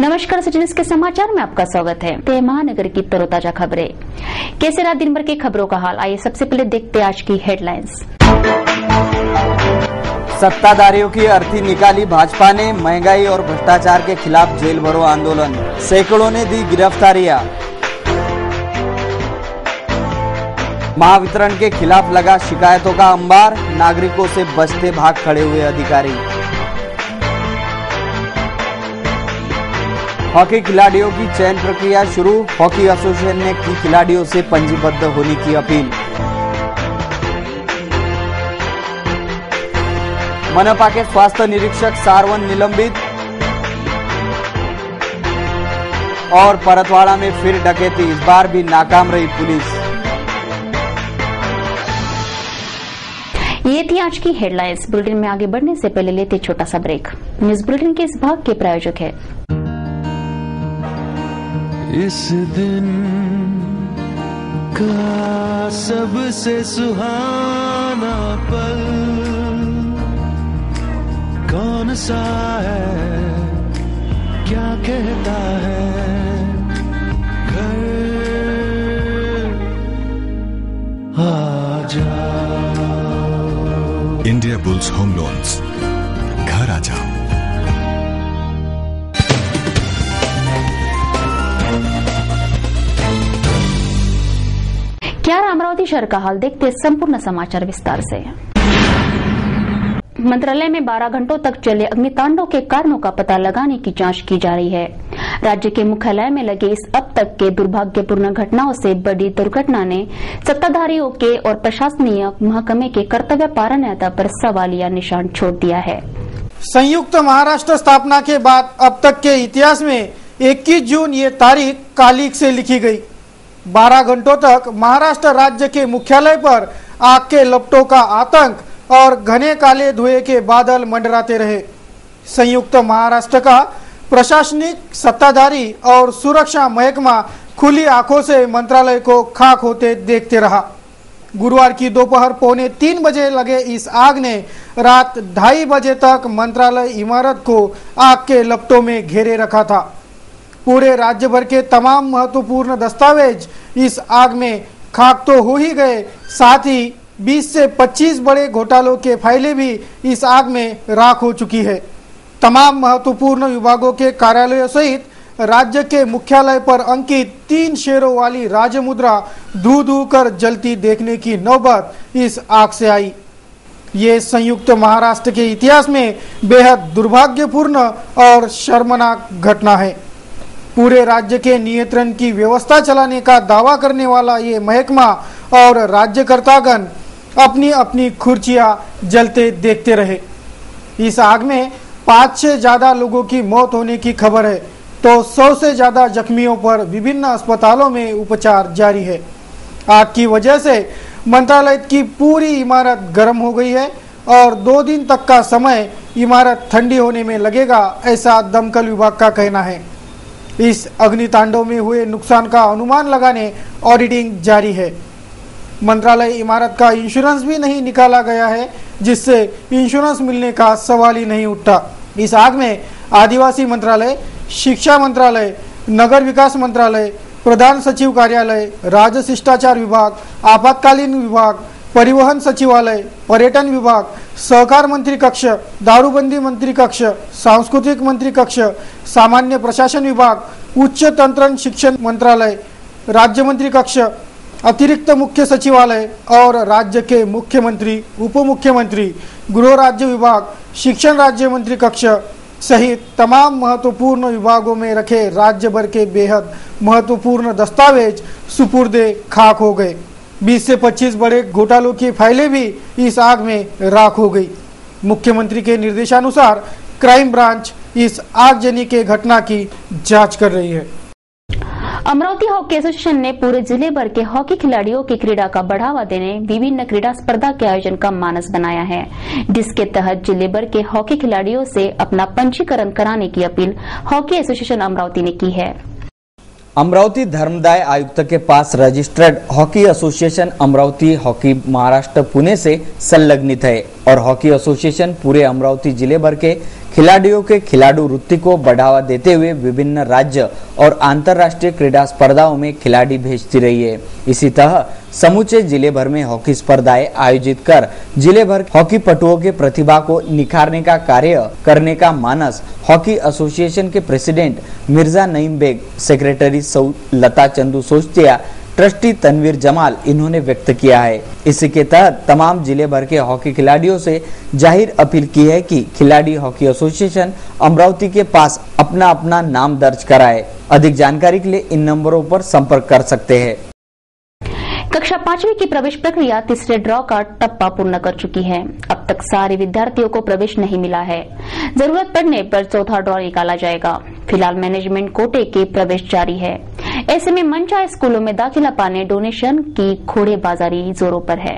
नमस्कार, सिटी के समाचार में आपका स्वागत है। महानगर की तरोताजा खबरें। कैसे रहा दिन भर की खबरों का हाल, आइए सबसे पहले देखते हैं आज की हेडलाइंस। सत्ताधारियों की अर्थी निकाली भाजपा ने, महंगाई और भ्रष्टाचार के खिलाफ जेल भरो आंदोलन, सैकड़ों ने दी गिरफ्तारियां। महावितरण के खिलाफ लगा शिकायतों का अंबार, नागरिकों से बचते भाग खड़े हुए अधिकारी। हॉकी खिलाड़ियों की चयन प्रक्रिया शुरू, हॉकी एसोसिएशन ने की खिलाड़ियों से पंजीबद्ध होने की अपील। मनपा के स्वास्थ्य निरीक्षक सारवन निलंबित, और परतवाड़ा में फिर डकैती, इस बार भी नाकाम रही पुलिस। ये थी आज की हेडलाइंस। बुलेटिन में आगे बढ़ने से पहले लेते छोटा सा ब्रेक। न्यूज बुलेटिन के इस भाग के प्रायोजक है इस दिन का सबसे सुहाना पल कौन सा है, क्या कहता है घर आ जाओ। इंडिया बुल्स होम लोन्स, घर आ जाओ। क्या रहा अमरावती शहर का हाल, देखते संपूर्ण समाचार विस्तार से। मंत्रालय में 12 घंटों तक चले अग्नितांडव के कारणों का पता लगाने की जांच की जा रही है। राज्य के मुख्यालय में लगे इस अब तक के दुर्भाग्यपूर्ण घटनाओं से बड़ी दुर्घटना ने सत्ताधारियों के और प्रशासनीय महकमे के कर्तव्य पारण्यता पर सवालिया निशान छोड़ दिया है। संयुक्त महाराष्ट्र स्थापना के बाद अब तक के इतिहास में 21 जून ये तारीख कालिक से लिखी गई। 12 घंटों तक महाराष्ट्र राज्य के मुख्यालय पर आग के लपटों का आतंक और घने काले धुएं के बादल मंडराते रहे। संयुक्त महाराष्ट्र का प्रशासनिक, सत्ताधारी और सुरक्षा महकमा खुली आंखों से मंत्रालय को खाक होते देखते रहा। गुरुवार की दोपहर 2:45 बजे लगे इस आग ने रात 2:30 बजे तक मंत्रालय इमारत को आग के लपटों में घेरे रखा था। पूरे राज्य भर के तमाम महत्वपूर्ण दस्तावेज इस आग में खाक तो हो ही गए, साथ ही 20 से 25 बड़े घोटालों के फाइलें भी इस आग में राख हो चुकी है। तमाम महत्वपूर्ण विभागों के कार्यालयों सहित राज्य के मुख्यालय पर अंकित 3 शेरों वाली राजमुद्रा धू धू कर जलती देखने की नौबत इस आग से आई। ये संयुक्त महाराष्ट्र के इतिहास में बेहद दुर्भाग्यपूर्ण और शर्मनाक घटना है। पूरे राज्य के नियंत्रण की व्यवस्था चलाने का दावा करने वाला ये महकमा और राज्यकर्तागण अपनी अपनी खुर्चियां जलते देखते रहे। इस आग में 5 से ज्यादा लोगों की मौत होने की खबर है, तो 100 से ज्यादा जख्मियों पर विभिन्न अस्पतालों में उपचार जारी है। आग की वजह से मंत्रालय की पूरी इमारत गर्म हो गई है और 2 दिन तक का समय इमारत ठंडी होने में लगेगा, ऐसा दमकल विभाग का कहना है। इस अग्नितांडव में हुए नुकसान का अनुमान लगाने ऑडिटिंग जारी है। मंत्रालय इमारत का इंश्योरेंस भी नहीं निकाला गया है, जिससे इंश्योरेंस मिलने का सवाल ही नहीं उठता। इस आग में आदिवासी मंत्रालय, शिक्षा मंत्रालय, नगर विकास मंत्रालय, प्रधान सचिव कार्यालय, राज्य शिष्टाचार विभाग, आपातकालीन विभाग, परिवहन सचिवालय, पर्यटन विभाग, सहकार मंत्री कक्ष, दारूबंदी मंत्री कक्ष, सांस्कृतिक मंत्री कक्ष, सामान्य प्रशासन विभाग, उच्च तंत्र शिक्षण मंत्रालय, राज्य मंत्री कक्ष, अतिरिक्त मुख्य सचिवालय और राज्य के मुख्यमंत्री, उप मुख्यमंत्री, गृह राज्य विभाग, शिक्षण राज्य मंत्री कक्ष सहित तमाम महत्वपूर्ण विभागों में रखे राज्य भर के बेहद महत्वपूर्ण दस्तावेज सुपुर्दे खाक हो गए। 20 से 25 बड़े घोटालों की फाइलें भी इस आग में राख हो गई। मुख्यमंत्री के निर्देशानुसार क्राइम ब्रांच इस आगजनी के घटना की जांच कर रही है। अमरावती हॉकी एसोसिएशन ने पूरे जिले भर के हॉकी खिलाड़ियों की क्रीड़ा का बढ़ावा देने विभिन्न क्रीड़ा स्पर्धा के आयोजन का मानस बनाया है, जिसके तहत जिले भर के हॉकी खिलाड़ियों से अपना पंजीकरण कराने की अपील हॉकी एसोसिएशन अमरावती ने की है। अमरावती धर्मदाय आयुक्त के पास registered hockey association Amravati hockey Maharashtra Pune से संलग्नित है और हॉकी एसोसिएशन पूरे अमरावती जिले भर के खिलाड़ियों के खिलाड़ू वृत्ति को बढ़ावा देते हुए विभिन्न राज्य और अंतर्राष्ट्रीय क्रीड़ा स्पर्धाओं में खिलाड़ी भेजती रही है। इसी तरह समूचे जिले भर में हॉकी स्पर्धाएं आयोजित कर जिले भर हॉकी पटुओं के प्रतिभा को निखारने का कार्य करने का मानस हॉकी एसोसिएशन के president Mirza Naeem Baig, secretary Sau Lata Chandu Sochtiya, trustee Tanveer Jamal इन्होंने व्यक्त किया है। इसी के तहत तमाम जिले भर के हॉकी खिलाड़ियों से जाहिर अपील की है कि खिलाड़ी हॉकी एसोसिएशन अमरावती के पास अपना अपना नाम दर्ज कराए। अधिक जानकारी के लिए इन नंबरों पर संपर्क कर सकते हैं। कक्षा 5वीं की प्रवेश प्रक्रिया तीसरे ड्रॉ का टप्पा पूर्ण कर चुकी है। अब तक सारे विद्यार्थियों को प्रवेश नहीं मिला है। जरूरत पड़ने पर चौथा ड्रॉ निकाला जाएगा। फिलहाल मैनेजमेंट कोटे के प्रवेश जारी है। ऐसे में मनचाहे स्कूलों में दाखिला पाने डोनेशन की घोड़ेबाजारी जोरों पर है।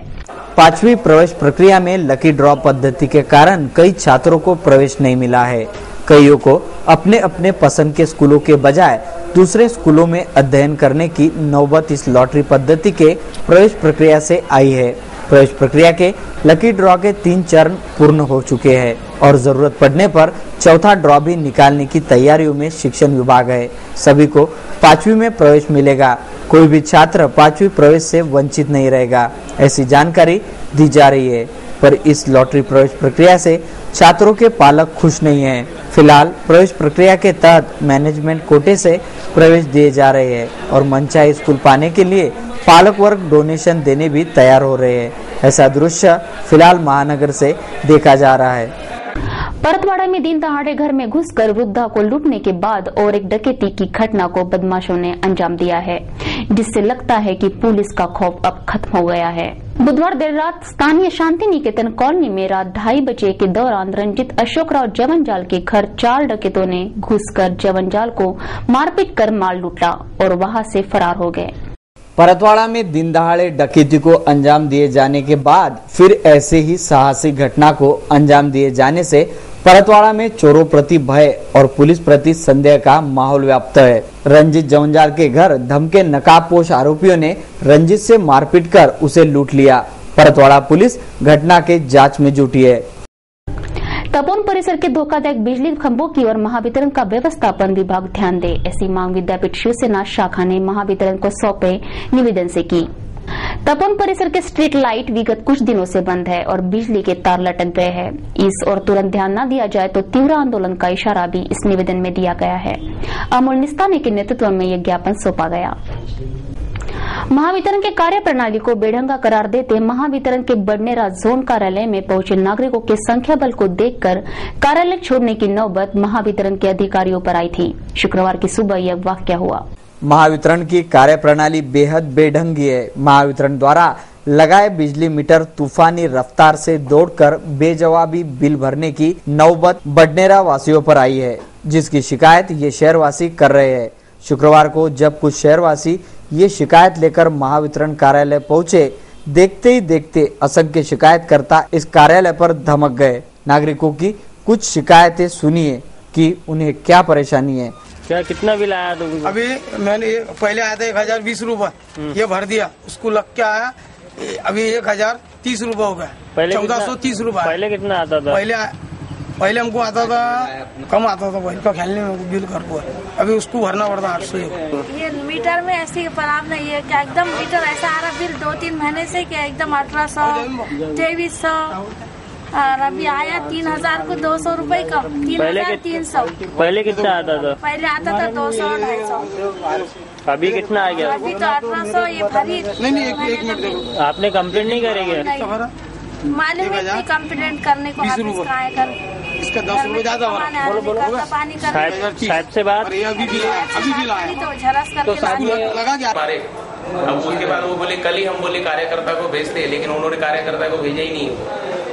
5वीं प्रवेश प्रक्रिया में लकी ड्रॉ पद्धति के कारण कई छात्रों को प्रवेश नहीं मिला है। कईयों को अपने अपने पसंद के स्कूलों के बजाय दूसरे स्कूलों में अध्ययन करने की नौबत इस लॉटरी पद्धति के प्रवेश प्रक्रिया से आई है। प्रवेश प्रक्रिया के लकी ड्रॉ के 3 चरण पूर्ण हो चुके हैं और जरूरत पड़ने पर चौथा ड्रॉ भी निकालने की तैयारियों में शिक्षण विभाग है। सभी को 5वीं में प्रवेश मिलेगा। कोई भी छात्र 5वीं प्रवेश से वंचित नहीं रहेगा, ऐसी जानकारी दी जा रही है। पर इस लॉटरी प्रवेश प्रक्रिया से छात्रों के पालक खुश नहीं हैं। फिलहाल प्रवेश प्रक्रिया के तहत मैनेजमेंट कोटे से प्रवेश दिए जा रहे हैं और मनचाहे स्कूल पाने के लिए पालक वर्ग डोनेशन देने भी तैयार हो रहे हैं। ऐसा दृश्य फिलहाल महानगर से देखा जा रहा है। परतवाड़ा में दिन दहाड़े घर में घुसकर वृद्धा को लूटने के बाद और एक डकैती की घटना को बदमाशों ने अंजाम दिया है, जिससे लगता है कि पुलिस का खौफ अब खत्म हो गया है। बुधवार देर रात स्थानीय शांति निकेतन कॉलोनी में रात 2:30 बजे के दौरान रंजित अशोकराव जवनजाल के घर 4 डकैतों ने घुसकर जवनजाल को मारपीट कर माल लूटा और वहां से फरार हो गए। परतवाड़ा में दिन दहाड़े डकैती को अंजाम दिए जाने के बाद फिर ऐसे ही साहसिक घटना को अंजाम दिए जाने से परतवाड़ा में चोरों प्रति भय और पुलिस प्रति संदेह का माहौल व्याप्त है। रंजित जवनजाल के घर धमके नकाबपोश आरोपियों ने रंजित से मारपीट कर उसे लूट लिया। परतवाड़ा पुलिस घटना के जांच में जुटी है। तपोवन परिसर के धोखादायक बिजली खंभों की और महावितरण का व्यवस्थापन विभाग ध्यान दे, ऐसी मांग विद्यापीठ शिवसेना शाखा ने महावितरण को सौंपे निवेदन से की। तपोवन परिसर के स्ट्रीट लाइट विगत कुछ दिनों से बंद है और बिजली के तार लटक गए हैं। इस और तुरंत ध्यान न दिया जाए तो तीव्र आंदोलन का इशारा भी इस निवेदन में दिया गया है। अमोल निस्ताने के नेतृत्व में यह ज्ञापन सौंपा गया। महावितरण के कार्य प्रणाली को बेढंगा करार देते महावितरण के बडनेरा जोन कार्यालय में पहुंचे नागरिकों के संख्या बल को देखकर कार्यालय छोड़ने की नौबत महावितरण के अधिकारियों पर आई थी। शुक्रवार की सुबह यह वाकया हुआ। महावितरण की कार्य प्रणाली बेहद बेढंगी है। महावितरण द्वारा लगाए बिजली मीटर तूफानी रफ्तार से दौड़कर बेजवाबी बिल भरने की नौबत बडनेरा वासियों पर आई है, जिसकी शिकायत ये शहरवासी कर रहे हैं। शुक्रवार को जब कुछ शहरवासी ये शिकायत लेकर महावितरण कार्यालय पहुंचे, देखते ही देखते असंख्य शिकायतकर्ता इस कार्यालय पर धमक गए। नागरिकों की कुछ शिकायतें सुनिए कि उन्हें क्या परेशानी है। क्या कितना बिल आया? तो अभी मैंने पहले आया था 1020 रुपए, ये भर दिया, उसको लग के आया अभी 1030 रुपए हो गया। पहले 1430 रुपए। पहले कितना आता था? पहले हमको आता था, कम आता था वही का खेलने में बिल कर हुआ। अभी उसको भरना पड़ता 800। ये मीटर में ऐसी खराब नहीं है क्या? एकदम मीटर ऐसा आ रहा बिल 2-3 महीने से क्या एकदम 1800, 2300 और अभी आया 3000 को 200 रुपए कम। 3300। पहले कितना आता था? पहले आता था 200-250। अभी कितना आ गया? अभी तो 1800 ये भरी। नहीं एक मिनट, आपने कंप्लेंट नहीं करेंगे? मालूम है कंप्लेंट करने को इसका 10 रुपए ज्यादा पानी साहब से बात अभी भी लाया तो झरस करके लगा गया। अब उसके बाद वो बोले कल ही हम बोले कार्यकर्ता को भेजते, लेकिन उन्होंने कार्यकर्ता को भेजा ही नहीं।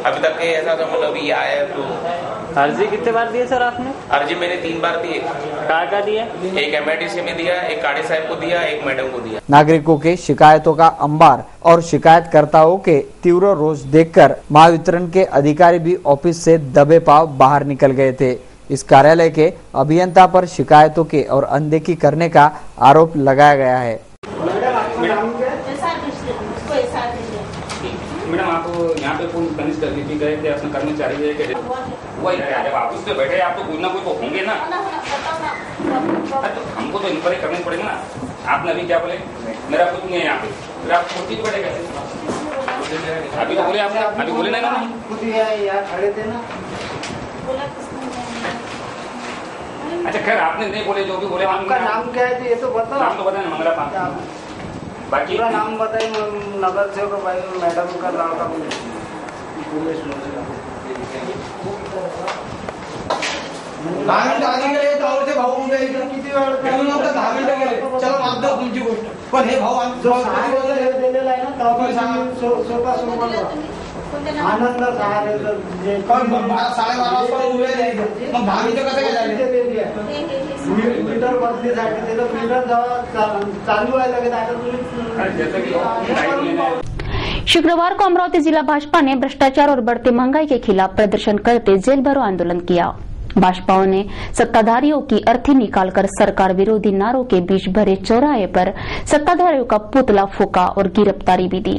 अभी तक ऐसा था, मतलब ये आया तो। अर्जी कितने बार दिए सर आपने? अर्जी मैंने 3 बार दिए। कहाँ दिया? एक MIDC में दिया, एक काड़े साहब को दिया, एक मैडम को दिया। नागरिकों के शिकायतों का अंबार और शिकायतकर्ताओं के तीव्र रोष देखकर महावितरण के अधिकारी भी ऑफिस से दबे पांव बाहर निकल गए थे। इस कार्यालय के अभियंता पर शिकायतों के और अनदेखी करने का आरोप लगाया गया है। मैडम आप यहाँ पे फोन कनिष्ठ अधिकारी कर्मचारी है वही जब आप उस पे बैठे आप तो कोई ना कोई तो होंगे ना, तो हमको तो इंक्वायरी करनी पड़ेगी ना। आपने अभी क्या बोले मेरा कुछ नहीं है यहाँ पे, फिर आप कुर्सी पे बैठे कैसे? अभी तो बोले आपने, अभी बोले नहीं ना खुद यहाँ खड़े थे ना। अच्छा खैर आपने नहीं बोले, जो भी बोले। आपका नाम क्या है ये तो बताओ। नाम तो बताए मंगला पान। बाकी पूरा नाम बताइए। नगर सेवक भाई मैडम का नाम का आगे गेले त्यावरचे भाऊ म्हणजे किती वेळ 10 मिनिटं गेले. चला मागदा तुमची गोष्ट. पण हे भाऊ दिलेला आहे ना त्यावर स्वतः सोबत आनंद सहारे जे 12:30 वाजता उभे राहिले. मग 10 मिनिटं कसं गेले? मीटर बदलीसाठी त्याला मीटर चालू आहे लगेच. आता तुम्ही शुक्रवार को अमरावती जिला भाजपा ने भ्रष्टाचार और बढ़ती महंगाई के खिलाफ प्रदर्शन करते जेल भरो आंदोलन किया। भाजपाओं ने सत्ताधारियों की अर्थी निकालकर सरकार विरोधी नारों के बीच भरे चौराहे पर सत्ताधारियों का पुतला फूंका और गिरफ्तारी भी दी।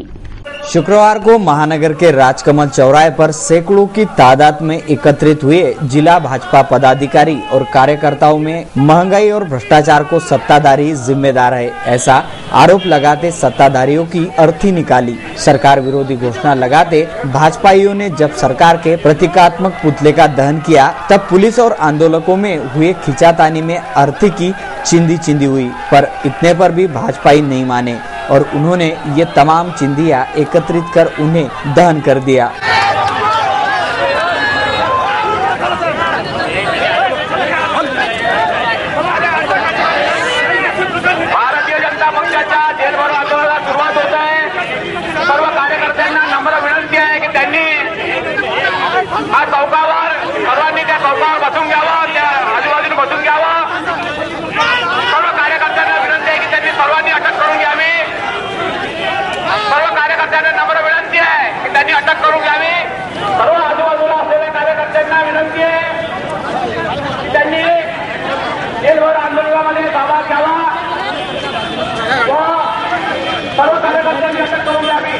शुक्रवार को महानगर के राजकमल चौराहे पर सैकड़ों की तादाद में एकत्रित हुए जिला भाजपा पदाधिकारी और कार्यकर्ताओं में महंगाई और भ्रष्टाचार को सत्ताधारी जिम्मेदार है ऐसा आरोप लगाते सत्ताधारियों की अर्थी निकाली। सरकार विरोधी घोषणा लगाते भाजपाइयों ने जब सरकार के प्रतीकात्मक पुतले का दहन किया तब पुलिस और आंदोलकों में हुए खिंचातानी में अर्थी की चिंदी हुई, पर इतने पर भी भाजपाई नहीं माने और उन्होंने ये तमाम चिंदियां एकत्रित कर उन्हें दहन कर दिया। भारतीय जनता पक्षाच्या जेलभरो आंदोलनाला सुरुवात होत आहे। सर्व कार्यकर्त्यांना नम्र विनंती आहे की त्यांनी हा चौकावर सर्वांनी त्या चौकावर बसून घ्यावं, त्या आजूबाजूला बसून घ्यावं। सर्व कार्यकर्त्यांना विनंती आहे की त्यांनी सर्वांनी अटक करून घ्यावी। सर्व कार्यकर्त्यांना नम्र विनंती आहे की त्यांनी अटक करून घ्यावी। सर्व आजूबाजूला असलेल्या कार्यकर्त्यांना विनंती आहे की त्यांनी जेलभरो आंदोलनामध्ये सहभाग घ्यावा व सर्व कार्यकर्त्यांनी अटक करून घ्यावी।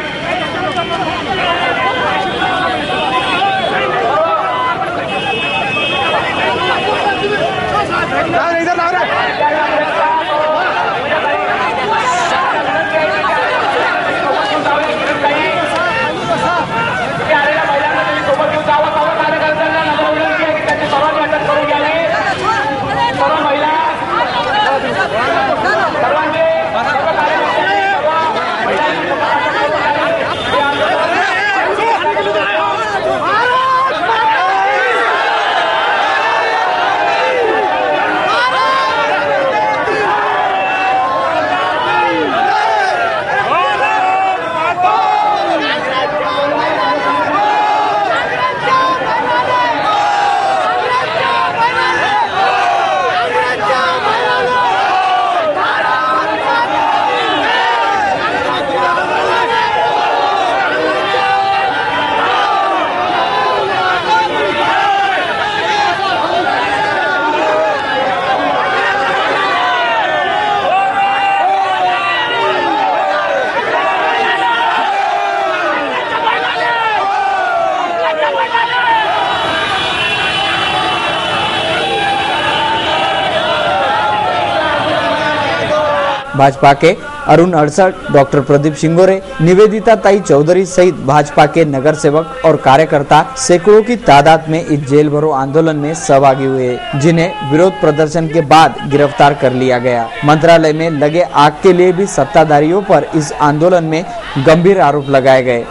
भाजपा के अरुण अड़सठ, डॉक्टर प्रदीप सिंगोरे, निवेदिता ताई चौधरी सहित भाजपा के नगर सेवक और कार्यकर्ता सैकड़ों की तादाद में इस जेल भरो आंदोलन में सहभागी हुए, जिन्हें विरोध प्रदर्शन के बाद गिरफ्तार कर लिया गया। मंत्रालय में लगे आग के लिए भी सत्ताधारियों पर इस आंदोलन में गंभीर आरोप लगाए गए।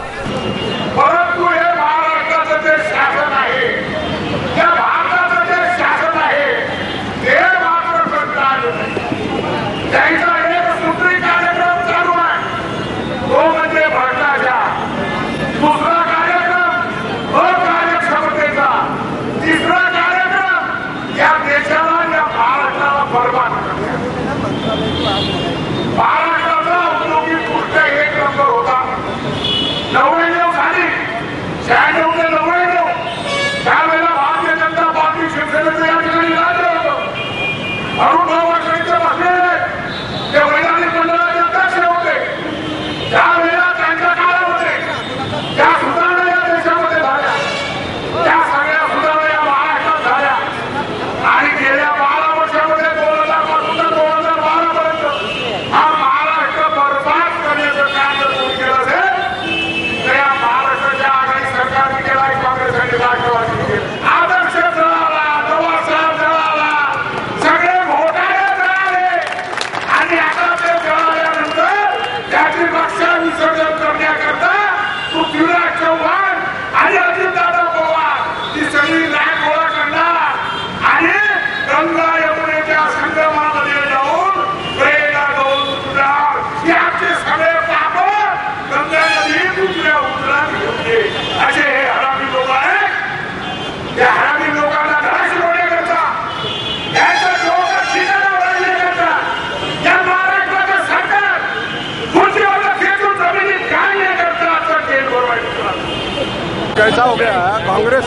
त्या सुधारणा या देशामध्ये झाल्या, त्या सगळ्या सुधारणा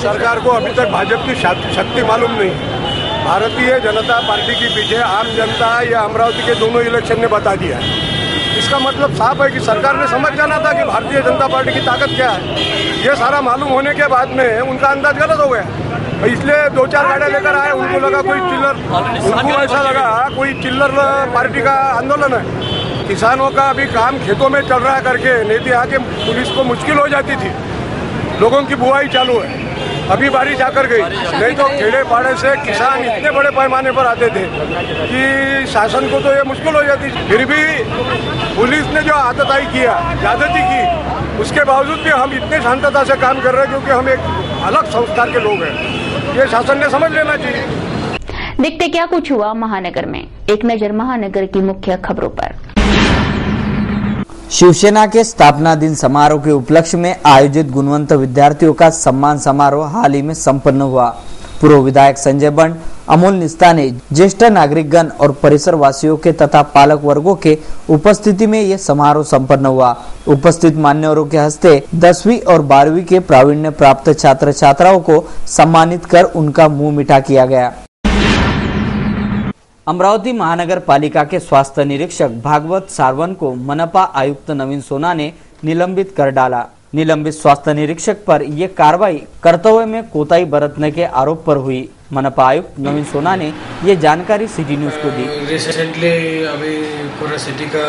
सरकार को अभी तक भाजपा की शक्ति मालूम नहीं। भारतीय जनता पार्टी के पीछे आम जनता या अमरावती के दोनों इलेक्शन ने बता दिया है। इसका मतलब साफ है कि सरकार ने समझ जाना था कि भारतीय जनता पार्टी की ताकत क्या है। ये सारा मालूम होने के बाद में उनका अंदाज गलत हो गया, इसलिए 2-4 गाड़ियाँ लेकर आए। उनको लगा कोई चिल्लर, उनको ऐसा लगा कोई चिल्लर पार्टी का आंदोलन है। किसानों का अभी काम खेतों में चल रहा करके, नहीं तो यहाँ के पुलिस को मुश्किल हो जाती थी। लोगों की बुआई चालू है, अभी बारिश आकर गई, नहीं तो खेड़े पाड़े से किसान इतने बड़े पैमाने पर आते थे कि शासन को तो ये मुश्किल हो जाती। फिर भी पुलिस ने जो आतताई किया, ज्यादती की, उसके बावजूद भी हम इतने शांतता से काम कर रहे हैं क्योंकि हम एक अलग संस्कार के लोग हैं। ये शासन ने समझ लेना चाहिए। देखते क्या कुछ हुआ महानगर में। एक नजर महानगर की मुख्य खबरों पर। शिवसेना के स्थापना दिन समारोह के उपलक्ष्य में आयोजित गुणवंत विद्यार्थियों का सम्मान समारोह हाल ही में संपन्न हुआ। पूर्व विधायक संजय बंड, अमोल निस्ता ने ज्येष्ठ नागरिकगण और परिसर वासियों के तथा पालक वर्गों के उपस्थिति में यह समारोह संपन्न हुआ। उपस्थित मान्यवरों के हस्ते 10वीं और 12वीं के प्रावीण्य प्राप्त छात्र छात्राओं को सम्मानित कर उनका मुंह मीठा किया गया। अमरावती महानगर पालिका के स्वास्थ्य निरीक्षक भागवत सारवन को मनपा आयुक्त नवीन सोना ने निलंबित कर डाला। निलंबित स्वास्थ्य निरीक्षक पर यह कार्रवाई कर्तव्य में कोताही बरतने के आरोप पर हुई। मनपा आयुक्त नवीन सोना ने ये जानकारी सिटी न्यूज को दी। रिसेंटली अभी पूरा सिटी का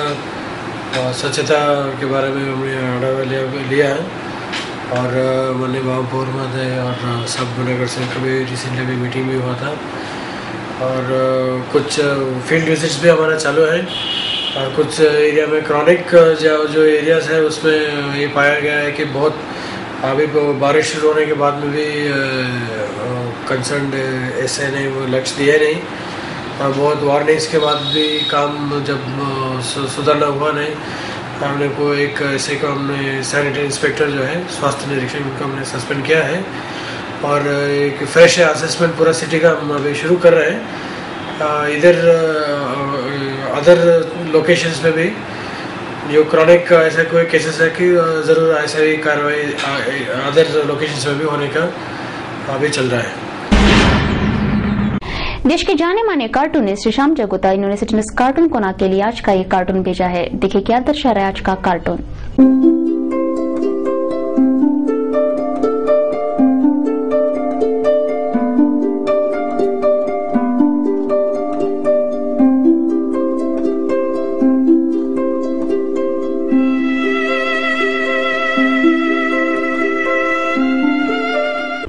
स्वच्छता के बारे में हमने आढावा लिया है और मैंने महापौर महोदय और सब नगर से कभी रिसेंटली भी मीटिंग भी हुआ था और कुछ फील्ड विजिट्स भी हमारा चालू है और कुछ एरिया में क्रॉनिक जो एरियाज है उसमें ये पाया गया है कि बहुत अभी बारिश शुरू होने के बाद में भी कंसर्न ऐसे नहीं वो लक्ष्य दिए नहीं और बहुत वार्निंग्स के बाद भी काम जब सुधरना हुआ नहीं। हमने को एक ऐसे को हमने सैनिटरी इंस्पेक्टर जो है स्वास्थ्य निरीक्षक उनको हमने सस्पेंड किया है और एक फ्रेश असेसमेंट पूरा सिटी का हम अभी शुरू कर रहे हैं। इधर अदर लोकेशंस में भी जो क्रॉनिक ऐसा कोई केसेस है कि ज़रूर ऐसा ही कार्रवाई अदर लोकेशंस में भी होने का अभी चल रहा है। देश के जाने माने कार्टूनिस्ट श्रीशाम जगोता इन्होंने सिटी न्यूज कार्टून कोना के लिए आज का ये कार्टून भेजा है। देखिए क्या दर्शा रहा है आज का कार्टून।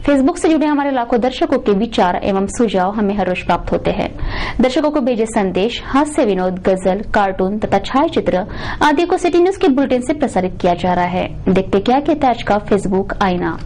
फेसबुक से जुड़े हमारे लाखों दर्शकों के विचार एवं सुझाव हमें हर रोज प्राप्त होते हैं। दर्शकों को भेजे संदेश, हास्य विनोद, गजल, कार्टून तथा छायाचित्र आदि को सिटी न्यूज के बुलेटिन से प्रसारित किया जा रहा है। देखते क्या कहता है आज का फेसबुक आईना।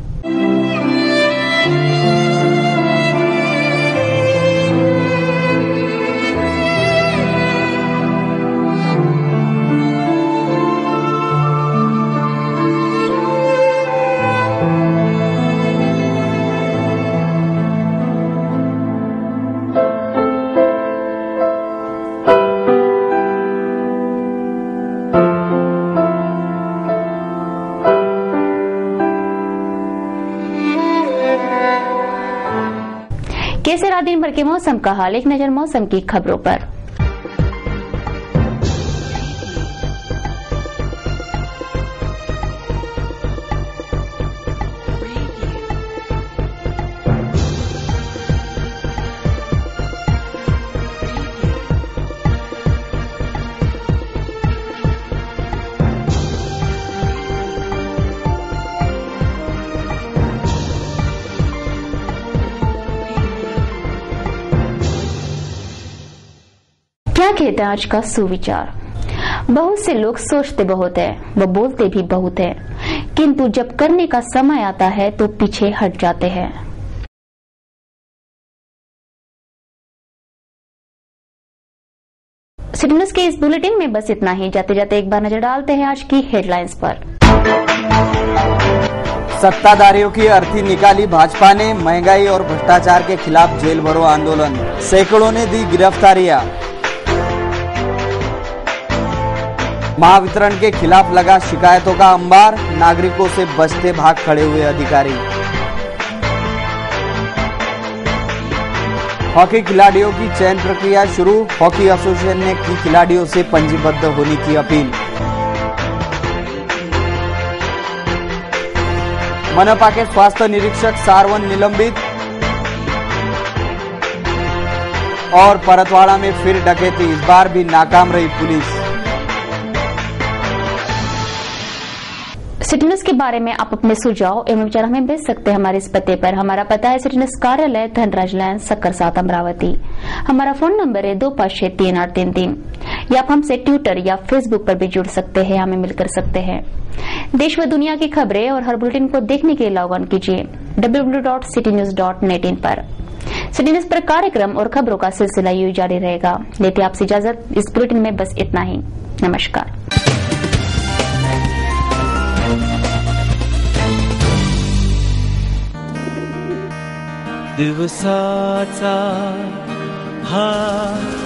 कैसे रहा दिन भर के मौसम का हाल, एक नजर मौसम की खबरों पर। क्या कहते हैं आज का सुविचार। बहुत से लोग सोचते बहुत है, व बोलते भी बहुत है, किंतु जब करने का समय आता है तो पीछे हट जाते हैं। सिटी न्यूज के इस बुलेटिन में बस इतना ही। जाते जाते एक बार नजर डालते हैं आज की हेडलाइंस पर। सत्ताधारियों की अर्थी निकाली भाजपा ने, महंगाई और भ्रष्टाचार के खिलाफ जेल भरो आंदोलन, सैकड़ों ने दी गिरफ्तारियां। महावितरण के खिलाफ लगा शिकायतों का अंबार, नागरिकों से बचते भाग खड़े हुए अधिकारी। हॉकी खिलाड़ियों की चयन प्रक्रिया शुरू, हॉकी एसोसिएशन ने की खिलाड़ियों से पंजीबद्ध होने की अपील। मनपा के स्वास्थ्य निरीक्षक सारवन निलंबित और परतवाड़ा में फिर डकैती, इस बार भी नाकाम रही पुलिस। सिटी न्यूज के बारे में आप अपने सुझाव एवं विचार हमें भेज सकते हैं हमारे इस पते पर। हमारा पता है सिटी न्यूज कार्यालय धनराज लाइन सक्कर 7 अमरावती। हमारा फोन नंबर है 25633833। या आप हमसे ट्विटर या फेसबुक पर भी जुड़ सकते हैं, हमें मिल कर सकते हैं। देश व दुनिया की खबरें और हर बुलेटिन को देखने के लिए लॉग ऑन कीजिए www.citynews.net इन पर। सिटी न्यूज पर कार्यक्रम और खबरों का सिलसिला यूं जारी रहेगा। लेते आपसे इजाजत, इस बुलेटिन में बस इतना ही। नमस्कार। दिवसाचा हा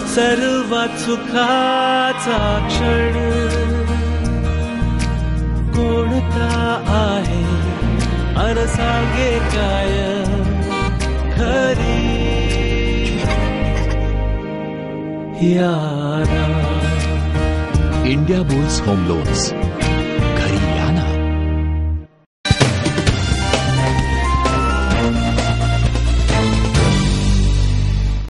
सर्वात सुखाचा क्षण कोणता आहे अन सांगे काय खरी यारा। India bulls home loans,